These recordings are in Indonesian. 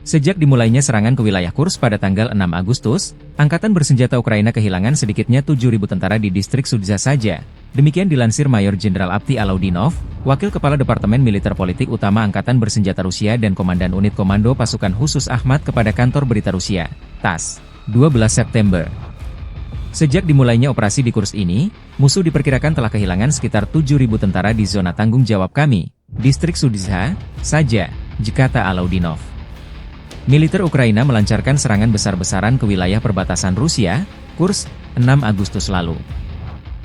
Sejak dimulainya serangan ke wilayah Kursk pada tanggal 6 Agustus, Angkatan Bersenjata Ukraina kehilangan sedikitnya 7.000 tentara di distrik Sudzha saja. Demikian dilansir Mayor Jenderal Abti Alaudinov, Wakil Kepala Departemen Militer Politik Utama Angkatan Bersenjata Rusia dan Komandan Unit Komando Pasukan Khusus Ahmad kepada Kantor Berita Rusia, TASS, 12 September. Sejak dimulainya operasi di Kursk ini, musuh diperkirakan telah kehilangan sekitar 7.000 tentara di zona tanggung jawab kami, distrik Sudzha, saja, kata Alaudinov. Militer Ukraina melancarkan serangan besar-besaran ke wilayah perbatasan Rusia, Kursk, 6 Agustus lalu.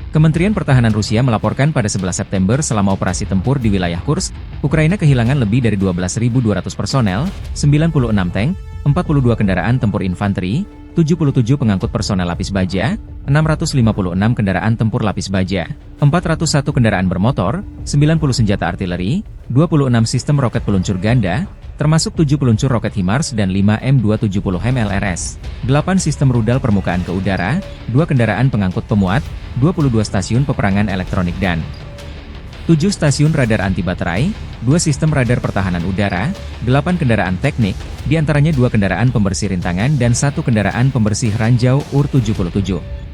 Kementerian Pertahanan Rusia melaporkan pada 11 September selama operasi tempur di wilayah Kursk, Ukraina kehilangan lebih dari 12.200 personel, 96 tank, 42 kendaraan tempur infanteri, 77 pengangkut personel lapis baja, 656 kendaraan tempur lapis baja, 401 kendaraan bermotor, 90 senjata artileri, 26 sistem roket peluncur ganda, termasuk 7 peluncur roket HIMARS dan 5 M270 MLRS, 8 sistem rudal permukaan ke udara, 2 kendaraan pengangkut pemuat, 22 stasiun peperangan elektronik dan 7 stasiun radar anti baterai, 2 sistem radar pertahanan udara, 8 kendaraan teknik, diantaranya 2 kendaraan pembersih rintangan dan 1 kendaraan pembersih ranjau UR-77.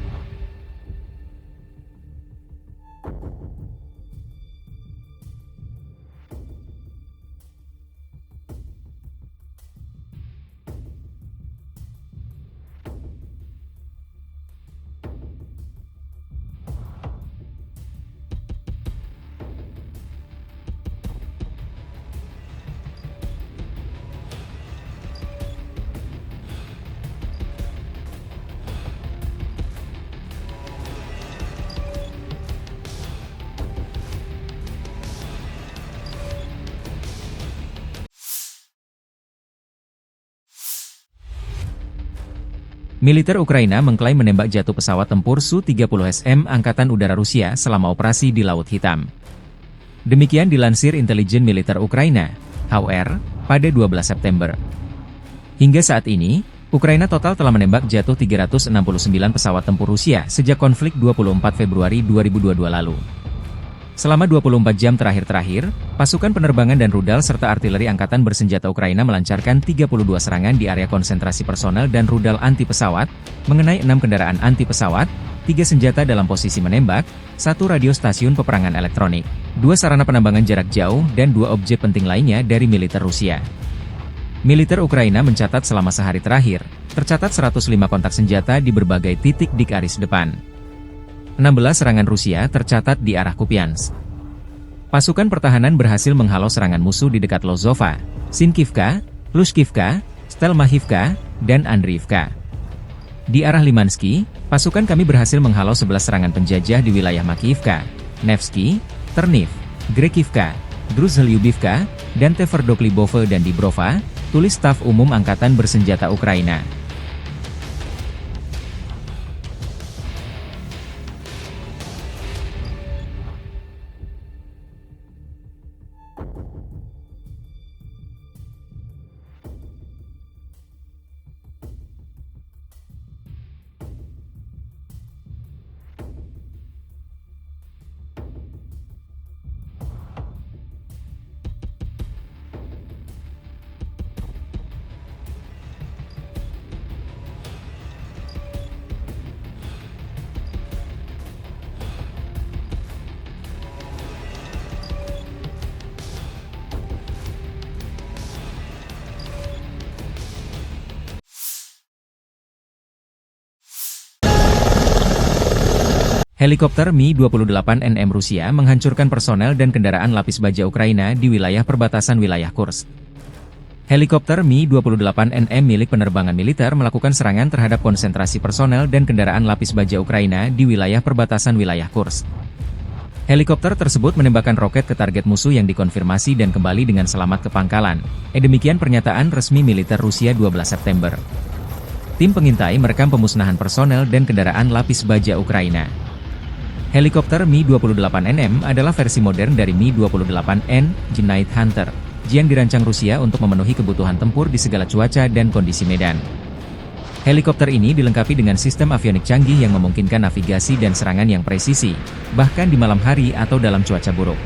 Militer Ukraina mengklaim menembak jatuh pesawat tempur Su-30SM Angkatan Udara Rusia selama operasi di Laut Hitam. Demikian dilansir intelijen militer Ukraina, HR, pada 12 September. Hingga saat ini, Ukraina total telah menembak jatuh 369 pesawat tempur Rusia sejak konflik 24 Februari 2022 lalu. Selama 24 jam terakhir, pasukan penerbangan dan rudal serta artileri Angkatan Bersenjata Ukraina melancarkan 32 serangan di area konsentrasi personel dan rudal anti-pesawat, mengenai 6 kendaraan anti-pesawat, 3 senjata dalam posisi menembak, 1 radio stasiun peperangan elektronik, 2 sarana penambangan jarak jauh dan 2 objek penting lainnya dari militer Rusia. Militer Ukraina mencatat selama sehari terakhir, tercatat 105 kontak senjata di berbagai titik di garis depan. 16 serangan Rusia tercatat di arah Kupiansk. Pasukan pertahanan berhasil menghalau serangan musuh di dekat Lozova, Sinkivka, Lushkivka, Stelmachivka, dan Andriivka. Di arah Limansky, pasukan kami berhasil menghalau 11 serangan penjajah di wilayah Makiivka, Nevsky, Terniv, Grekivka, Druzhlyubivka, dan Tverdokhlibove dan Dibrova, tulis Staf Umum Angkatan Bersenjata Ukraina. Helikopter Mi-28NM Rusia menghancurkan personel dan kendaraan lapis baja Ukraina di wilayah perbatasan wilayah Kursk. Helikopter Mi-28NM milik penerbangan militer melakukan serangan terhadap konsentrasi personel dan kendaraan lapis baja Ukraina di wilayah perbatasan wilayah Kursk. Helikopter tersebut menembakkan roket ke target musuh yang dikonfirmasi dan kembali dengan selamat ke pangkalan. Demikian pernyataan resmi militer Rusia 12 September. Tim pengintai merekam pemusnahan personel dan kendaraan lapis baja Ukraina. Helikopter Mi-28NM adalah versi modern dari Mi-28N, Night Hunter, yang dirancang Rusia untuk memenuhi kebutuhan tempur di segala cuaca dan kondisi medan. Helikopter ini dilengkapi dengan sistem avionik canggih yang memungkinkan navigasi dan serangan yang presisi, bahkan di malam hari atau dalam cuaca buruk.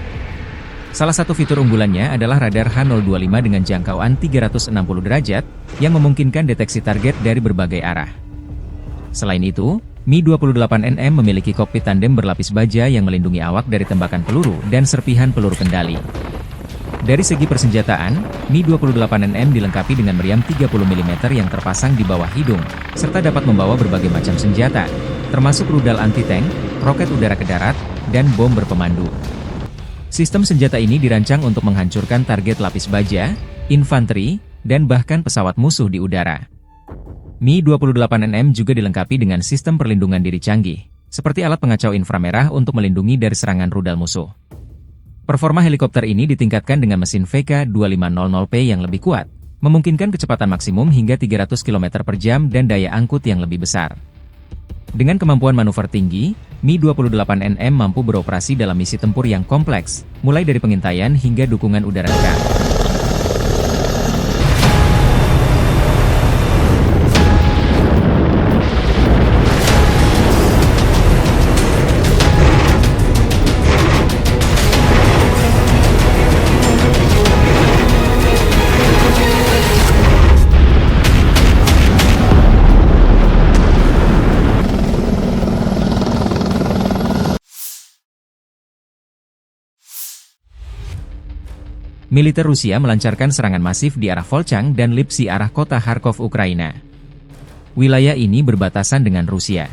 Salah satu fitur unggulannya adalah radar H025 dengan jangkauan 360 derajat, yang memungkinkan deteksi target dari berbagai arah. Selain itu, Mi-28NM memiliki kokpit tandem berlapis baja yang melindungi awak dari tembakan peluru dan serpihan peluru kendali. Dari segi persenjataan, Mi-28NM dilengkapi dengan meriam 30 mm yang terpasang di bawah hidung, serta dapat membawa berbagai macam senjata, termasuk rudal anti-tank, roket udara ke darat, dan bom berpemandu. Sistem senjata ini dirancang untuk menghancurkan target lapis baja, infanteri, dan bahkan pesawat musuh di udara. Mi-28NM juga dilengkapi dengan sistem perlindungan diri canggih, seperti alat pengacau inframerah untuk melindungi dari serangan rudal musuh. Performa helikopter ini ditingkatkan dengan mesin VK2500P yang lebih kuat, memungkinkan kecepatan maksimum hingga 300 km per jam dan daya angkut yang lebih besar. Dengan kemampuan manuver tinggi, Mi-28NM mampu beroperasi dalam misi tempur yang kompleks, mulai dari pengintaian hingga dukungan udara dekat. Militer Rusia melancarkan serangan masif di arah Volchang dan Lipsy arah kota Kharkov, Ukraina. Wilayah ini berbatasan dengan Rusia.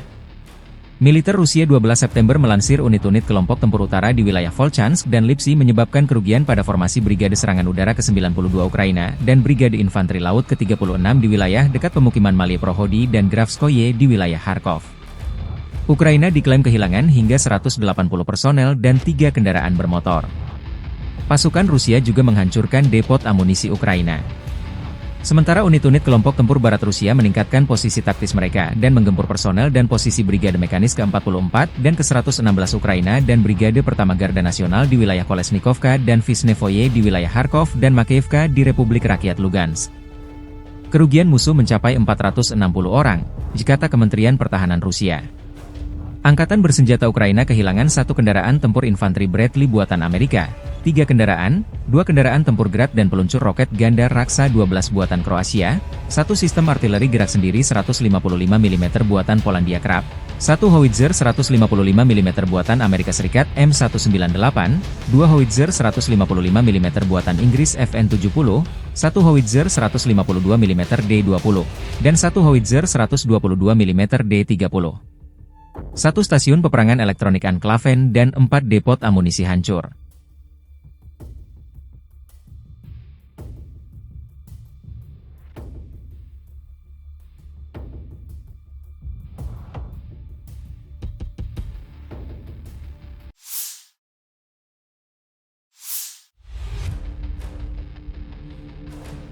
Militer Rusia 12 September melansir unit-unit kelompok tempur utara di wilayah Volchansk dan Lipsy menyebabkan kerugian pada formasi Brigade Serangan Udara ke-92 Ukraina dan Brigade Infanteri Laut ke-36 di wilayah dekat pemukiman Malie-Prohody dan Grafskoye di wilayah Kharkov. Ukraina diklaim kehilangan hingga 180 personel dan 3 kendaraan bermotor. Pasukan Rusia juga menghancurkan depot amunisi Ukraina. Sementara unit-unit kelompok tempur barat Rusia meningkatkan posisi taktis mereka dan menggempur personel dan posisi Brigade Mekanis ke-44 dan ke-116 Ukraina dan Brigade Pertama Garda Nasional di wilayah Kolesnikovka dan Visnevoye di wilayah Kharkov dan Makeyevka di Republik Rakyat Lugansk. Kerugian musuh mencapai 460 orang, kata Kementerian Pertahanan Rusia. Angkatan bersenjata Ukraina kehilangan 1 kendaraan tempur infanteri Bradley buatan Amerika, 3 kendaraan, 2 kendaraan tempur Grad dan peluncur roket ganda Raksa 12 buatan Kroasia, 1 sistem artileri gerak sendiri 155 mm buatan Polandia Krab, 1 howitzer 155 mm buatan Amerika Serikat M198, 2 howitzer 155 mm buatan Inggris FN70, 1 howitzer 152 mm D20, dan 1 howitzer 122 mm D30. 1 stasiun peperangan elektronik Anklaven dan 4 depot amunisi hancur.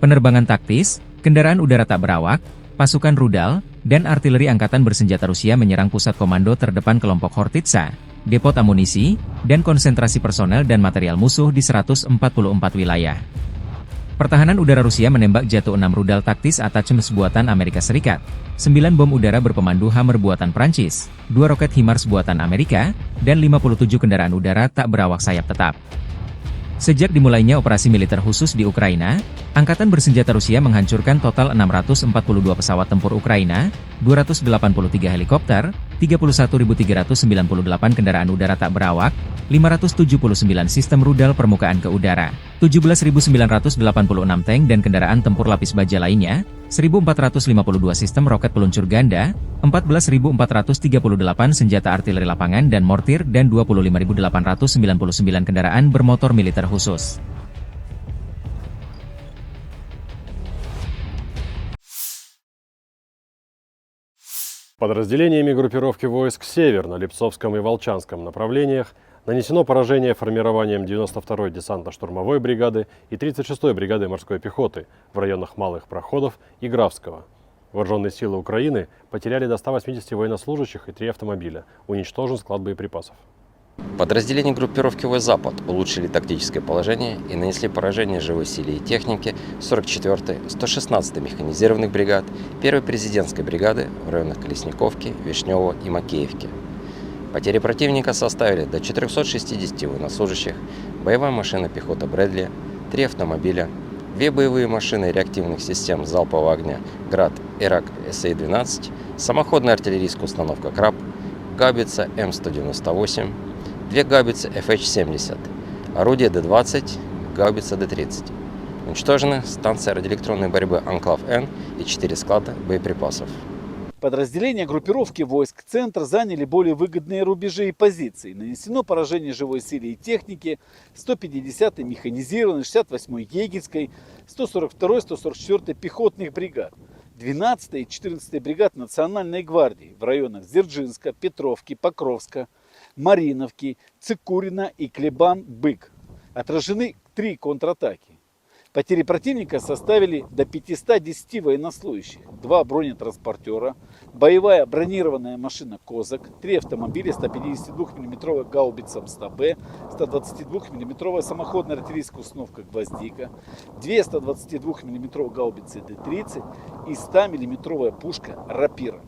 Penerbangan taktis, kendaraan udara tak berawak, pasukan rudal, dan artileri angkatan bersenjata Rusia menyerang pusat komando terdepan kelompok Hortitsa, depot amunisi, dan konsentrasi personel dan material musuh di 144 wilayah. Pertahanan udara Rusia menembak jatuh 6 rudal taktis Attackams buatan Amerika Serikat, 9 bom udara berpemandu Hammer buatan Prancis, 2 roket HIMARS buatan Amerika, dan 57 kendaraan udara tak berawak sayap tetap. Sejak dimulainya operasi militer khusus di Ukraina, Angkatan bersenjata Rusia menghancurkan total 642 pesawat tempur Ukraina, 283 helikopter, 31.398 kendaraan udara tak berawak, 579 sistem rudal permukaan ke udara, 17.986 tank dan kendaraan tempur lapis baja lainnya, 1.452 sistem roket peluncur ganda, 14.438 senjata artileri lapangan dan mortir dan 25.899 kendaraan bermotor militer khusus. Подразделениями группировки войск «Север» на Липцовском и Волчанском направлениях нанесено поражение формированием 92-й десантно-штурмовой бригады и 36-й бригады морской пехоты в районах Малых Проходов и Графского. Вооруженные силы Украины потеряли до 180 военнослужащих и 3 автомобиля. Уничтожен склад боеприпасов. Подразделения группировки войск «Запад» улучшили тактическое положение и нанесли поражение живой силе и технике 44-й, 116-й механизированных бригад, 1-й президентской бригады в районах Колесниковки, Вишнева и Макеевки. Потери противника составили до 460 военнослужащих, боевая машина пехоты «Брэдли», 3 автомобиля, 2 боевые машины реактивных систем залпового огня «Град» Ирак СА-12, самоходная артиллерийская установка «Краб», гаубица М198, 2 гаубицы FH-70, орудие Д-20, гаубица Д-30. Уничтожены станция радиоэлектронной борьбы «Анклав-Н» и 4 склада боеприпасов. Подразделения группировки войск «Центр» заняли более выгодные рубежи и позиции. Нанесено поражение живой силе и технике 150-й механизированной, 68-й егерской, 142-й, 144-й пехотных бригад, 12-й и 14-й бригад Национальной гвардии в районах Дзержинска, Петровки, Покровска, Мариновки, Цикурина и Клебан-Бык. Отражены 3 контратаки. Потери противника составили до 510 военнослужащих, 2 бронетранспортера, боевая бронированная машина «Козак», 3 автомобиля, 152 мм гаубица МСТБ, 122 мм самоходная артиллерийская установка «Гвоздика», 2 122 мм гаубицы Д-30 и 100 мм пушка «Рапира».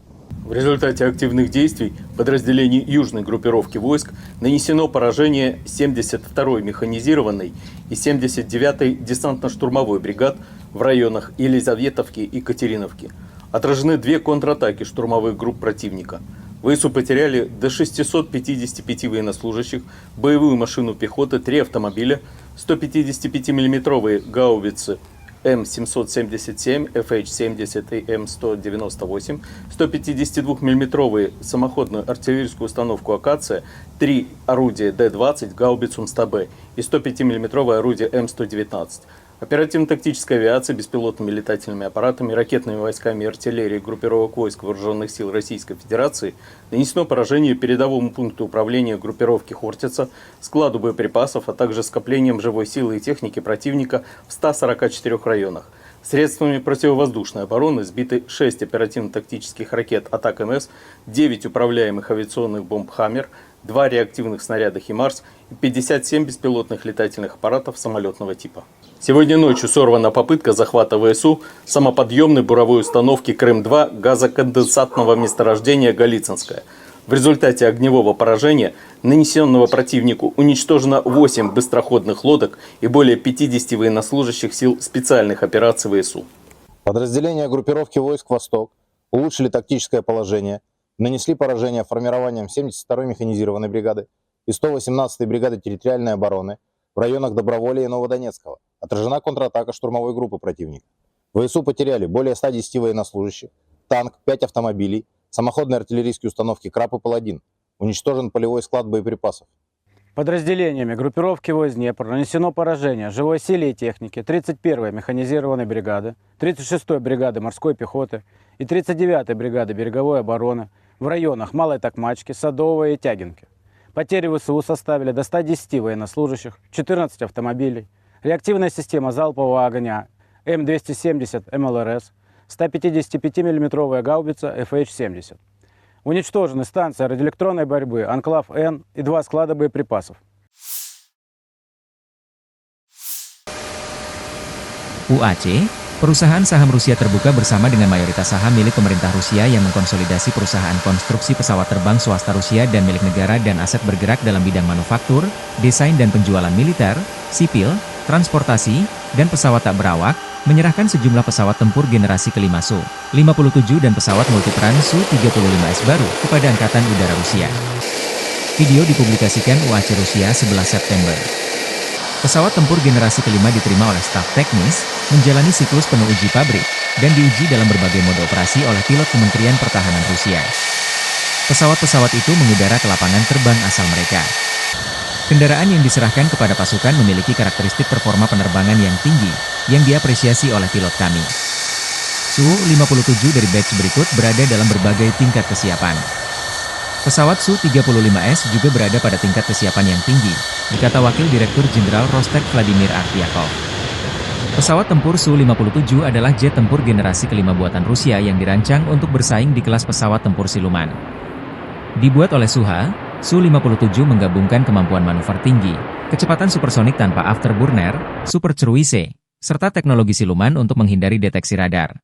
В результате активных действий подразделений южной группировки войск нанесено поражение 72-й механизированной и 79-й десантно-штурмовой бригад в районах Елизаветовки и Катериновки. Отражены 2 контратаки штурмовых групп противника. ВСУ потеряли до 655 военнослужащих, боевую машину пехоты, 3 автомобиля, 155 мм гаубицы М777, FH-70 и М198, 152 мм самоходную артиллерийскую установку «Акация», 3 орудия Д-20, гаубицу МСТБ и 105 мм орудие М119. Оперативно-тактической авиацией, беспилотными летательными аппаратами, ракетными войсками и артиллерией группировок войск Вооруженных сил Российской Федерации нанесено поражение передовому пункту управления группировки «Хортица», складу боеприпасов, а также скоплением живой силы и техники противника в 144 районах. Средствами противовоздушной обороны сбиты 6 оперативно-тактических ракет «Атак-МС», 9 управляемых авиационных бомб «Хаммер», 2 реактивных снаряда «Химарс» и 57 беспилотных летательных аппаратов самолетного типа. Сегодня ночью сорвана попытка захвата ВСУ самоподъемной буровой установки «Крым-2» газоконденсатного месторождения «Голицынское». В результате огневого поражения, нанесенного противнику, уничтожено 8 быстроходных лодок и более 50 военнослужащих сил специальных операций ВСУ. Подразделения группировки войск «Восток» улучшили тактическое положение, нанесли поражение формированием 72-й механизированной бригады и 118-й бригады территориальной обороны в районах Доброволья и Новодонецкого. Отражена контратака штурмовой группы противника. ВСУ потеряли более 110 военнослужащих, танк, 5 автомобилей, самоходные артиллерийские установки «Краб» и «Паладин». Уничтожен полевой склад боеприпасов. Подразделениями группировки войск Днепр нанесено поражение живой силе и технике 31-й механизированной бригады, 36-й бригады морской пехоты и 39-й бригады береговой обороны в районах Малой Токмачки, Садового и Тягинки. Потери ВСУ составили до 110 военнослужащих, 14 автомобилей, реактивная система залпового огня М270 МЛРС, 155 мм гаубица FH-70. Уничтожены станция радиоэлектронной борьбы «Анклав-Н» и 2 склада боеприпасов. UAC, perusahaan saham Rusia terbuka bersama dengan mayoritas saham milik pemerintah Rusia yang mengkonsolidasi perusahaan konstruksi pesawat terbang swasta Rusia dan milik negara dan aset bergerak dalam bidang manufaktur, desain dan penjualan militer, sipil, transportasi, dan pesawat tak berawak, menyerahkan sejumlah pesawat tempur generasi kelima Su-57 dan pesawat multiperan Su-35S baru kepada Angkatan Udara Rusia. Video dipublikasikan UAC Rusia 11 September. Pesawat tempur generasi kelima diterima oleh staf teknis, menjalani siklus penuh uji pabrik, dan diuji dalam berbagai mode operasi oleh pilot Kementerian Pertahanan Rusia. Pesawat-pesawat itu mengudara ke lapangan terbang asal mereka. Kendaraan yang diserahkan kepada pasukan memiliki karakteristik performa penerbangan yang tinggi, yang diapresiasi oleh pilot kami. Su-57 dari batch berikut berada dalam berbagai tingkat kesiapan. Pesawat Su-35S juga berada pada tingkat kesiapan yang tinggi, dikata Wakil Direktur Jenderal Rostek Vladimir Artyakov. Pesawat tempur Su-57 adalah jet tempur generasi kelima buatan Rusia yang dirancang untuk bersaing di kelas pesawat tempur siluman. Dibuat oleh Suha, Su-57 menggabungkan kemampuan manuver tinggi, kecepatan supersonik tanpa afterburner, Super Cruise, serta teknologi siluman untuk menghindari deteksi radar.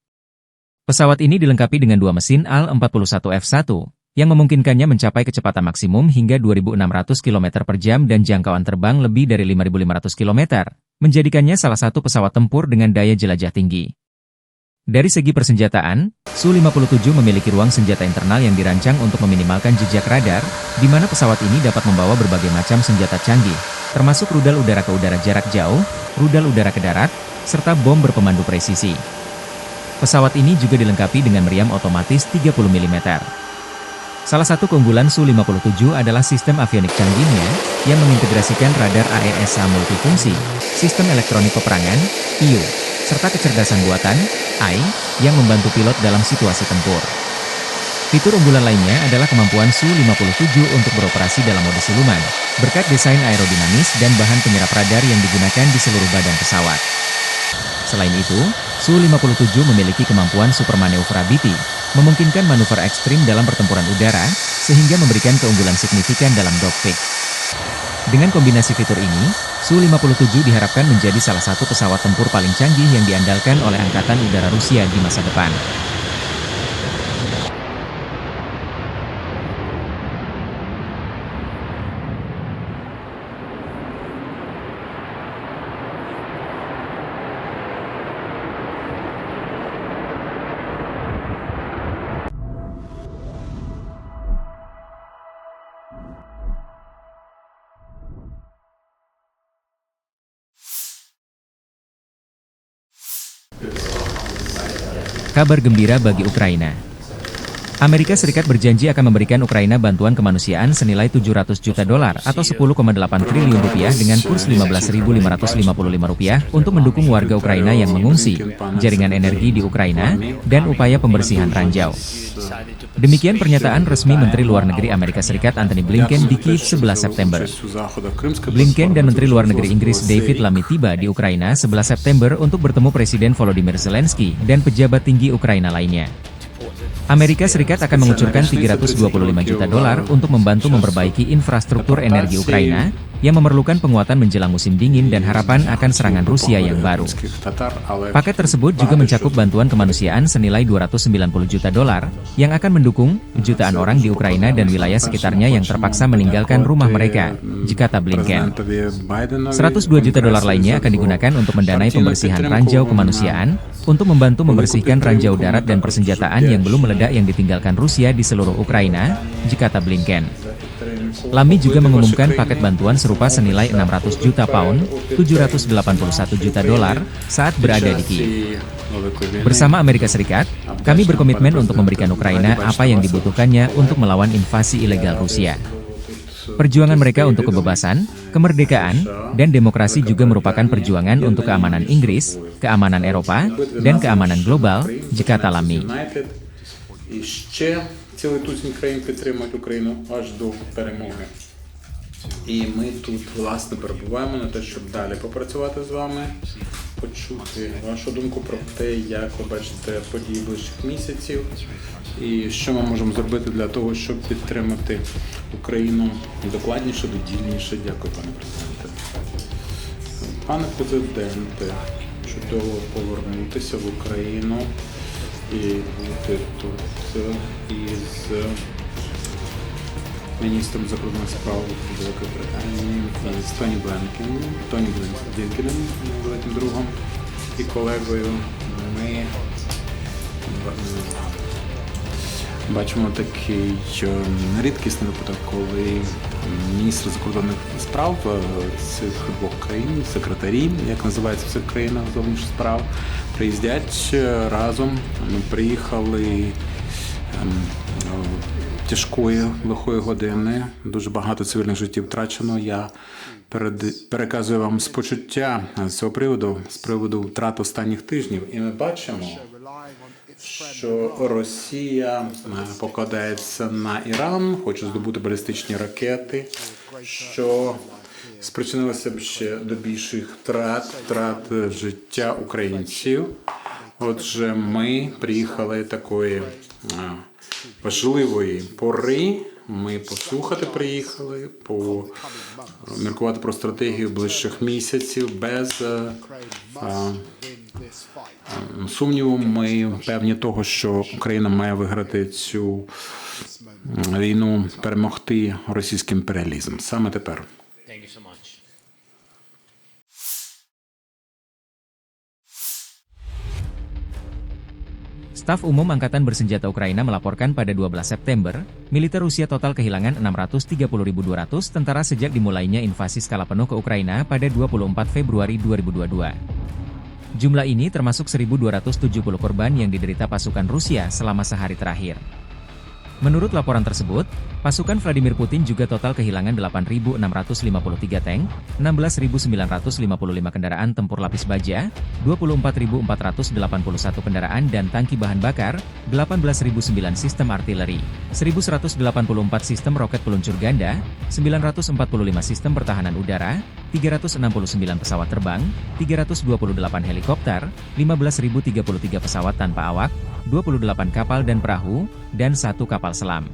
Pesawat ini dilengkapi dengan 2 mesin AL-41F1, yang memungkinkannya mencapai kecepatan maksimum hingga 2.600 km per jam dan jangkauan terbang lebih dari 5.500 km, menjadikannya salah satu pesawat tempur dengan daya jelajah tinggi. Dari segi persenjataan, Su-57 memiliki ruang senjata internal yang dirancang untuk meminimalkan jejak radar, di mana pesawat ini dapat membawa berbagai macam senjata canggih, termasuk rudal udara ke udara jarak jauh, rudal udara ke darat, serta bom berpemandu presisi. Pesawat ini juga dilengkapi dengan meriam otomatis 30 mm. Salah satu keunggulan Su-57 adalah sistem avionik canggihnya, yang mengintegrasikan radar AESA multifungsi, sistem elektronik peperangan, IU, serta kecerdasan buatan, AI, yang membantu pilot dalam situasi tempur. Fitur unggulan lainnya adalah kemampuan Su-57 untuk beroperasi dalam mode siluman, berkat desain aerodinamis dan bahan penyerap radar yang digunakan di seluruh badan pesawat. Selain itu, Su-57 memiliki kemampuan supermaneuverability, memungkinkan manuver ekstrim dalam pertempuran udara, sehingga memberikan keunggulan signifikan dalam dogfight. Dengan kombinasi fitur ini, Su-57 diharapkan menjadi salah satu pesawat tempur paling canggih yang diandalkan oleh Angkatan Udara Rusia di masa depan. Kabar gembira bagi Ukraina. Amerika Serikat berjanji akan memberikan Ukraina bantuan kemanusiaan senilai $700 juta atau 10,8 triliun rupiah dengan kurs Rp15.555 untuk mendukung warga Ukraina yang mengungsi, jaringan energi di Ukraina, dan upaya pembersihan ranjau. Demikian pernyataan resmi Menteri Luar Negeri Amerika Serikat Antony Blinken di Kiev 11 September. Blinken dan Menteri Luar Negeri Inggris David Lammy tiba di Ukraina 11 September untuk bertemu Presiden Volodymyr Zelensky dan pejabat tinggi Ukraina lainnya. Amerika Serikat akan mengucurkan $325 juta untuk membantu memperbaiki infrastruktur energi Ukraina, yang memerlukan penguatan menjelang musim dingin dan harapan akan serangan Rusia yang baru. Paket tersebut juga mencakup bantuan kemanusiaan senilai $290 juta, yang akan mendukung jutaan orang di Ukraina dan wilayah sekitarnya yang terpaksa meninggalkan rumah mereka, kata Blinken. $102 juta lainnya akan digunakan untuk mendanai pembersihan ranjau kemanusiaan, untuk membantu membersihkan ranjau darat dan persenjataan yang belum meledak yang ditinggalkan Rusia di seluruh Ukraina, kata Blinken. Lammy juga mengumumkan paket bantuan serupa senilai 600 juta pound, $781 juta saat berada di Kiev. Bersama Amerika Serikat, kami berkomitmen untuk memberikan Ukraina apa yang dibutuhkannya untuk melawan invasi ilegal Rusia. Perjuangan mereka untuk kebebasan, kemerdekaan, dan demokrasi juga merupakan perjuangan untuk keamanan Inggris, keamanan Eropa, dan keamanan global, kata Lammy. І ще цілий тузін країн підтримують Україну аж до перемоги. І ми тут, власне, перебуваємо на те, щоб далі попрацювати з вами, почути вашу думку про те, як ви бачите події ближчих місяців, і що ми можемо зробити для того, щоб підтримати Україну докладніше, додільніше. Дякую, пане президенте. Пане президенте, чудово повернутися в Україну і бути тут із міністром закордонних справ Великої Британії, з Тоні Блінкеном, великим другом і колегою. Ми бачимо такий рідкісний випадок, коли міністр закордонних справ цих двох країн, секретарі, як називається в цих країнах зовнішніх справ, приїздять разом. Ми приїхали тяжкої, лихої години, дуже багато цивільних життів втрачено. Я переказую вам спочуття з цього приводу, з приводу втрат останніх тижнів. І ми бачимо, що Росія покладається на Іран, хоче здобути балістичні ракети, що спричинилося б ще до більших втрат життя українців. Отже, ми приїхали такої важливої пори. Ми послухати приїхали, поміркувати про стратегію ближчих місяців. Без сумніву, ми певні того, що Україна має виграти цю війну, перемогти російський імперіалізм. Саме тепер. Staf Umum Angkatan Bersenjata Ukraina melaporkan pada 12 September, militer Rusia total kehilangan 630.200 tentara sejak dimulainya invasi skala penuh ke Ukraina pada 24 Februari 2022. Jumlah ini termasuk 1.270 korban yang diderita pasukan Rusia selama sehari terakhir. Menurut laporan tersebut, pasukan Vladimir Putin juga total kehilangan 8.653 tank, 16.955 kendaraan tempur lapis baja, 24.481 kendaraan dan tangki bahan bakar, 18.009 sistem artileri, 1.184 sistem roket peluncur ganda, 945 sistem pertahanan udara, 369 pesawat terbang, 328 helikopter, 15.033 pesawat tanpa awak, 28 kapal dan perahu, dan 1 kapal selam.